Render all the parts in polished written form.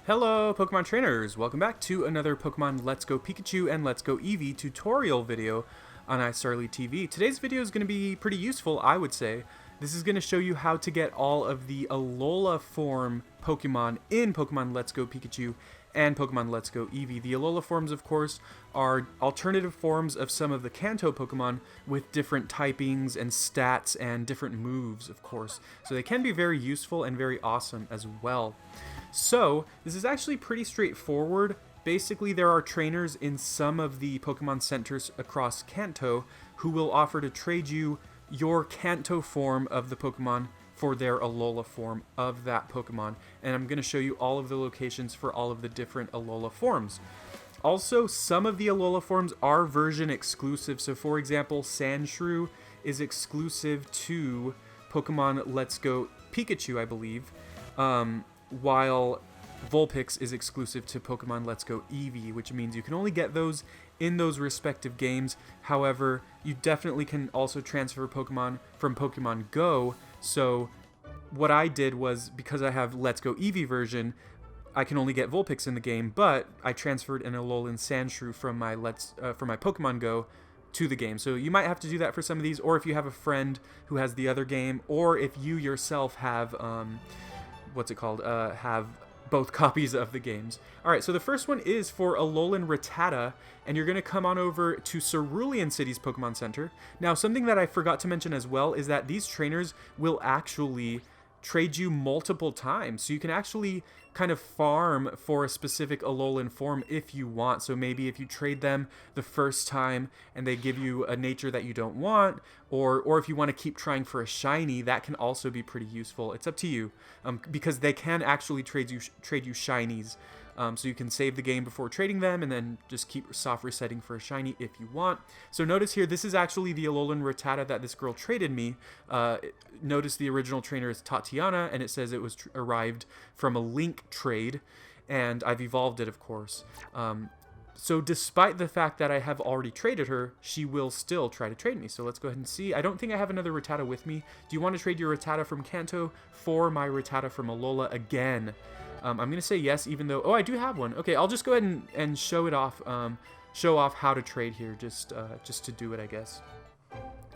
Hello Pokemon trainers! Welcome back to another Pokemon Let's Go Pikachu and Let's Go Eevee tutorial video on iStarly TV. Today's video is going to be pretty useful, I would say. This is going to show you how to get all of the Alolan Form Pokemon in Pokemon Let's Go Pikachu and Pokemon Let's Go Eevee. The Alolan forms, of course, are alternative forms of some of the Kanto Pokemon with different typings and stats and different moves, of course. So they can be very useful and very awesome as well. So, this is actually pretty straightforward. Basically, there are trainers in some of the Pokemon centers across Kanto who will offer to trade you your Kanto form of the Pokemon for their Alolan form of that Pokemon. And I'm going to show you all of the locations for all of the different Alolan forms. Also, some of the Alolan forms are version exclusive. So, for example, Sandshrew is exclusive to Pokemon Let's Go Pikachu, I believe. While Vulpix is exclusive to Pokemon Let's Go Eevee, which means you can only get those in those respective games. However, you definitely can also transfer Pokemon from Pokemon Go. So what I did was, because I have Let's Go Eevee version, I can only get Vulpix in the game, but I transferred an Alolan Sandshrew from my Pokemon Go to the game. So you might have to do that for some of these, or if you have a friend who has the other game, or if you yourself have have both copies of the games. Alright, so the first one is for Alolan Rattata, and you're going to come on over to Cerulean City's Pokemon Center. Now, something that I forgot to mention as well is that these trainers will actually trade you multiple times. So you can actually kind of farm for a specific Alolan form if you want. So maybe if you trade them the first time and they give you a nature that you don't want, or if you want to keep trying for a shiny, that can also be pretty useful. It's up to you, because they can actually trade you shinies. So you can save the game before trading them and then just keep soft resetting for a shiny if you want. So notice here, this is actually the Alolan Rattata that this girl traded me. Notice the original trainer is Tatiana, and it says it was arrived from a link trade, and I've evolved it, of course. So despite the fact that I have already traded her, she will still try to trade me. So let's go ahead and see. I don't think I have another Rattata with me. Do you want to trade your Rattata from Kanto for my Rattata from Alola again? I'm going to say yes, even though... Oh, I do have one. Okay, I'll just go ahead and show it off. Show off how to trade here, just to do it, I guess.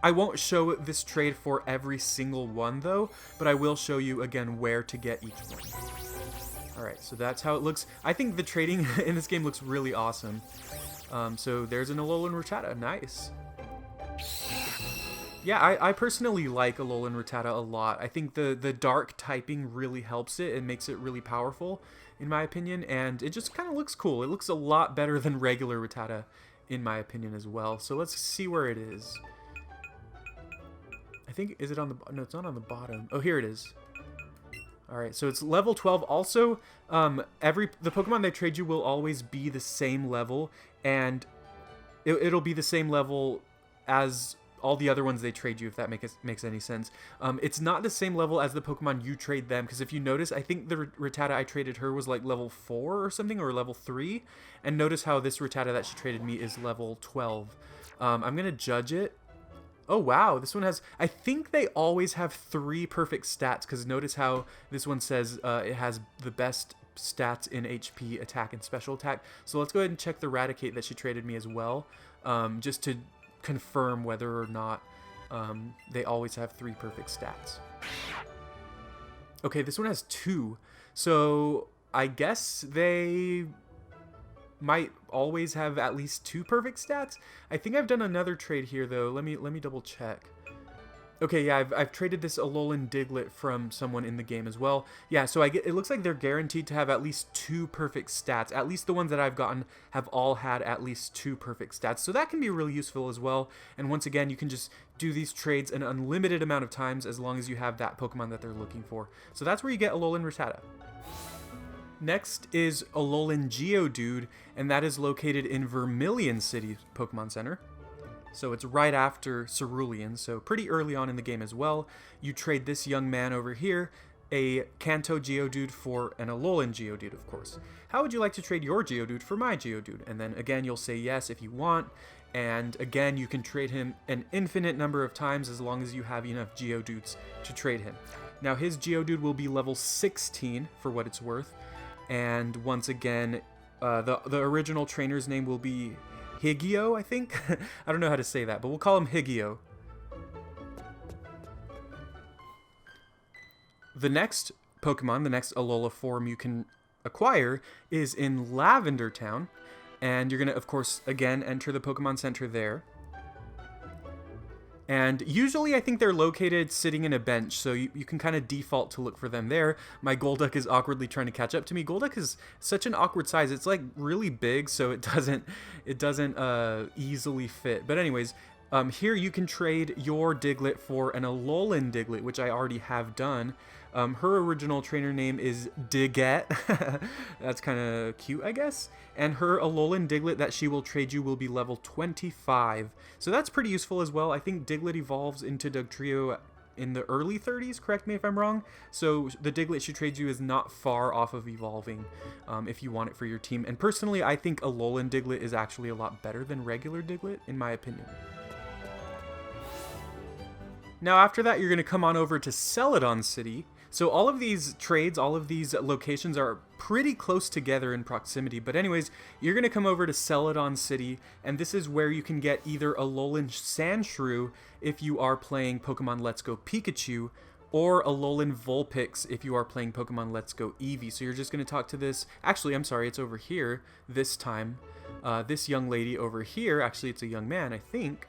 I won't show this trade for every single one, though, but I will show you, again, where to get each one. Alright, so that's how it looks. I think the trading in this game looks really awesome. So there's an Alolan Rattata. Nice. Yeah, I personally like Alolan Rattata a lot. I think the dark typing really helps it and makes it really powerful, in my opinion, and it just kind of looks cool. It looks a lot better than regular Rattata, in my opinion, as well. So let's see where it is. I think, is it on the... No, it's not on the bottom. Oh, here it is. Alright, so it's level 12. Also, the Pokemon they trade you will always be the same level, and it'll be the same level as all the other ones they trade you, if that makes any sense. It's not the same level as the Pokemon you trade them, because if you notice, I think the Rattata I traded her was like level 4 or something, or level 3, and notice how this Rattata that she traded me is level 12. I'm going to judge it. Oh, wow, this one has... I think they always have 3 perfect stats, because notice how this one says it has the best stats in HP, attack, and special attack. So let's go ahead and check the Raticate that she traded me as well, just to confirm whether or not they always have 3 perfect stats. Okay, this one has 2. So I guess they might always have at least 2 perfect stats. I think I've done another trade here, though. Let me double check. Okay, yeah, I've traded this Alolan Diglett from someone in the game as well. Yeah, so it looks like they're guaranteed to have at least 2 perfect stats. At least the ones that I've gotten have all had at least 2 perfect stats. So that can be really useful as well. And once again, you can just do these trades an unlimited amount of times as long as you have that Pokemon that they're looking for. So that's where you get Alolan Rattata. Next is Alolan Geodude, and that is located in Vermillion City Pokemon Center. So it's right after Cerulean, so pretty early on in the game as well. You trade this young man over here, a Kanto Geodude, for an Alolan Geodude, of course. How would you like to trade your Geodude for my Geodude? And then again, you'll say yes if you want. And again, you can trade him an infinite number of times as long as you have enough Geodudes to trade him. Now his Geodude will be level 16 for what it's worth. And once again, the original trainer's name will be Higio, I think. I don't know how to say that, but we'll call him Higio. The next Pokemon, the next Alola form you can acquire is in Lavender Town. And you're going to, of course, again, enter the Pokemon Center there. And usually I think they're located sitting in a bench, so you can kind of default to look for them there. My Golduck is awkwardly trying to catch up to me. Golduck is such an awkward size. It's like really big, so it doesn't easily fit. But anyways, here you can trade your Diglett for an Alolan Diglett, which I already have done. Her original trainer name is Diglett. That's kind of cute, I guess. And her Alolan Diglett that she will trade you will be level 25. So that's pretty useful as well. I think Diglett evolves into Dugtrio in the early 30s, correct me if I'm wrong. So the Diglett she trades you is not far off of evolving if you want it for your team. And personally, I think Alolan Diglett is actually a lot better than regular Diglett, in my opinion. Now after that, you're going to come on over to Celadon City. So all of these trades, all of these locations are pretty close together in proximity. But anyways, you're going to come over to Celadon City, and this is where you can get either Alolan Sandshrew if you are playing Pokemon Let's Go Pikachu, or Alolan Vulpix if you are playing Pokemon Let's Go Eevee. So you're just going to talk to this. Actually, I'm sorry, it's over here this time. This young lady over here, actually it's a young man, I think.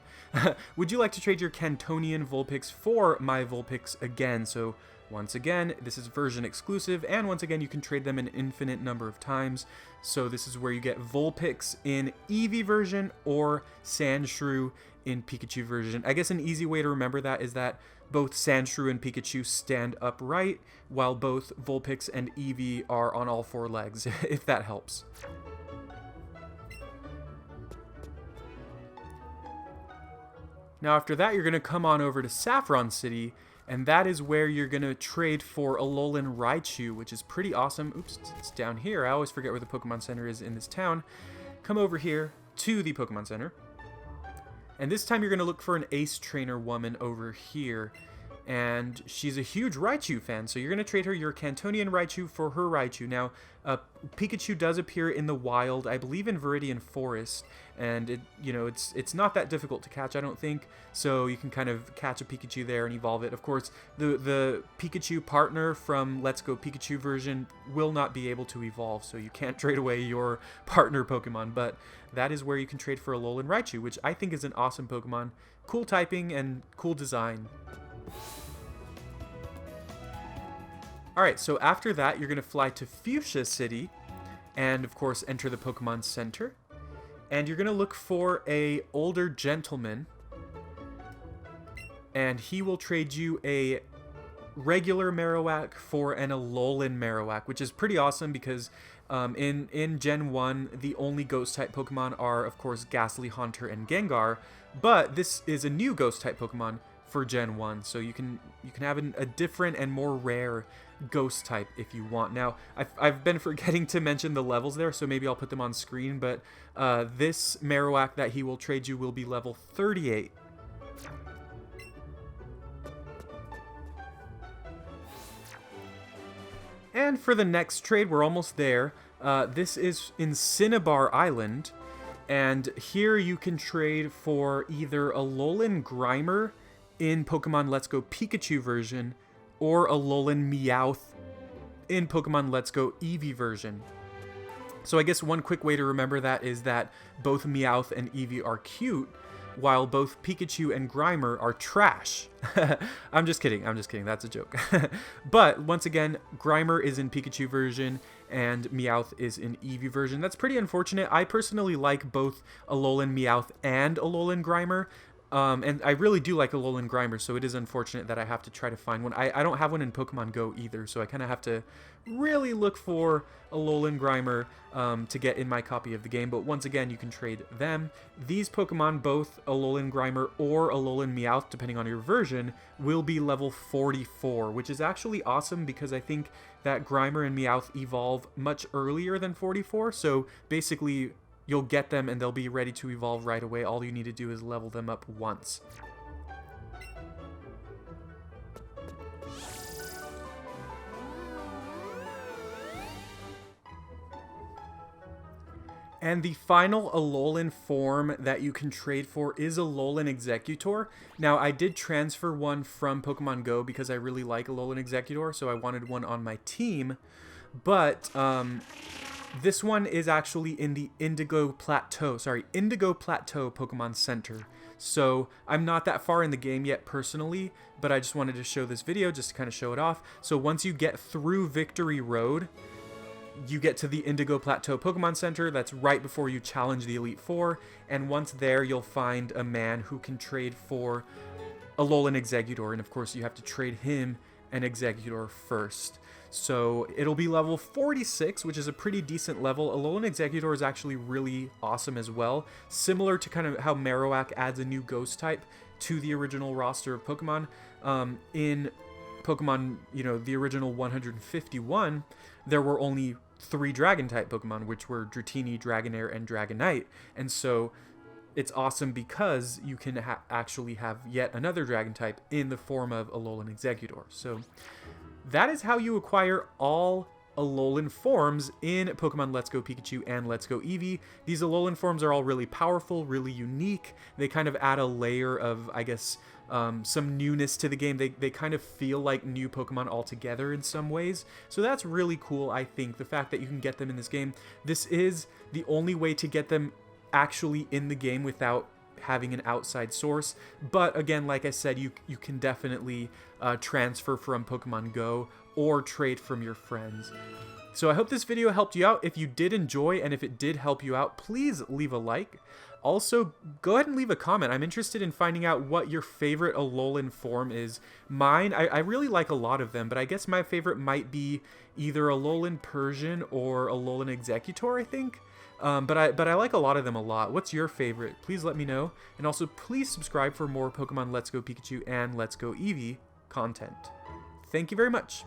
Would you like to trade your Kantonian Vulpix for my Vulpix again? So once again, this is version exclusive, and once again, you can trade them an infinite number of times. So this is where you get Vulpix in Eevee version or Sandshrew in Pikachu version. I guess an easy way to remember that is that both Sandshrew and Pikachu stand upright, while both Vulpix and Eevee are on all four legs, if that helps. Now after that, you're going to come on over to Saffron City, and that is where you're going to trade for Alolan Raichu, which is pretty awesome. Oops, it's down here. I always forget where the Pokemon Center is in this town. Come over here to the Pokemon Center. And this time you're going to look for an Ace Trainer woman over here. And she's a huge Raichu fan, so you're going to trade her your Kantonian Raichu for her Raichu. Now, Pikachu does appear in the wild, I believe in Viridian Forest, and it's not that difficult to catch, I don't think, so you can kind of catch a Pikachu there and evolve it. Of course, the Pikachu partner from Let's Go Pikachu version will not be able to evolve, so you can't trade away your partner Pokemon, but that is where you can trade for Alolan Raichu, which I think is an awesome Pokemon. Cool typing and cool design. Alright, so after that, you're going to fly to Fuchsia City, and of course enter the Pokemon Center. And you're going to look for a older gentleman, and he will trade you a regular Marowak for an Alolan Marowak, which is pretty awesome because in Gen 1, the only Ghost-type Pokemon are, of course, Ghastly, Haunter, and Gengar, but this is a new Ghost-type Pokemon for Gen 1, so you can have a different and more rare Ghost type if you want. Now, I've been forgetting to mention the levels there, so maybe I'll put them on screen, but this Marowak that he will trade you will be level 38. And for the next trade, we're almost there. This is in Cinnabar Island, and here you can trade for either Alolan Grimer in Pokemon Let's Go Pikachu version, or Alolan Meowth in Pokemon Let's Go Eevee version. So I guess one quick way to remember that is that both Meowth and Eevee are cute, while both Pikachu and Grimer are trash. I'm just kidding, that's a joke. But once again, Grimer is in Pikachu version, and Meowth is in Eevee version. That's pretty unfortunate. I personally like both Alolan Meowth and Alolan Grimer. And I really do like Alolan Grimer, so it is unfortunate that I have to try to find one. I don't have one in Pokemon Go either, so I kind of have to really look for Alolan Grimer to get in my copy of the game. But once again, you can trade them. These Pokemon, both Alolan Grimer or Alolan Meowth, depending on your version, will be level 44, which is actually awesome because I think that Grimer and Meowth evolve much earlier than 44, so basically you'll get them and they'll be ready to evolve right away. All you need to do is level them up once. And the final Alolan form that you can trade for is Alolan Exeggutor. Now, I did transfer one from Pokemon Go because I really like Alolan Exeggutor, so I wanted one on my team. But this one is actually in the Indigo Plateau Pokemon Center. So I'm not that far in the game yet personally, but I just wanted to show this video just to kind of show it off. So once you get through Victory Road, you get to the Indigo Plateau Pokemon Center. That's right before you challenge the Elite Four. And once there, you'll find a man who can trade for Alolan Exeggutor. And of course, you have to trade him an Exeggutor first. So it'll be level 46, which is a pretty decent level. Alolan Exeggutor is actually really awesome as well. Similar to kind of how Marowak adds a new ghost type to the original roster of Pokemon. In Pokemon, the original 151, there were only 3 Dragon-type Pokemon, which were Dratini, Dragonair, and Dragonite. And so it's awesome because you can actually have yet another Dragon-type in the form of Alolan Exeggutor. So that is how you acquire all Alolan forms in Pokemon Let's Go Pikachu and Let's Go Eevee. These Alolan forms are all really powerful, really unique. They kind of add a layer of, I guess, some newness to the game. They kind of feel like new Pokemon altogether in some ways. So that's really cool, I think, the fact that you can get them in this game. This is the only way to get them actually in the game without having an outside source. But again, like I said, you can definitely transfer from Pokemon Go or trade from your friends. So I hope this video helped you out. If you did enjoy and if it did help you out, please leave a like. Also, go ahead and leave a comment. I'm interested in finding out what your favorite Alolan form is. Mine, I really like a lot of them, but I guess my favorite might be either Alolan Persian or Alolan Exeggutor, I think. But I like a lot of them a lot. What's your favorite? Please let me know. And also, please subscribe for more Pokemon Let's Go Pikachu and Let's Go Eevee content. Thank you very much.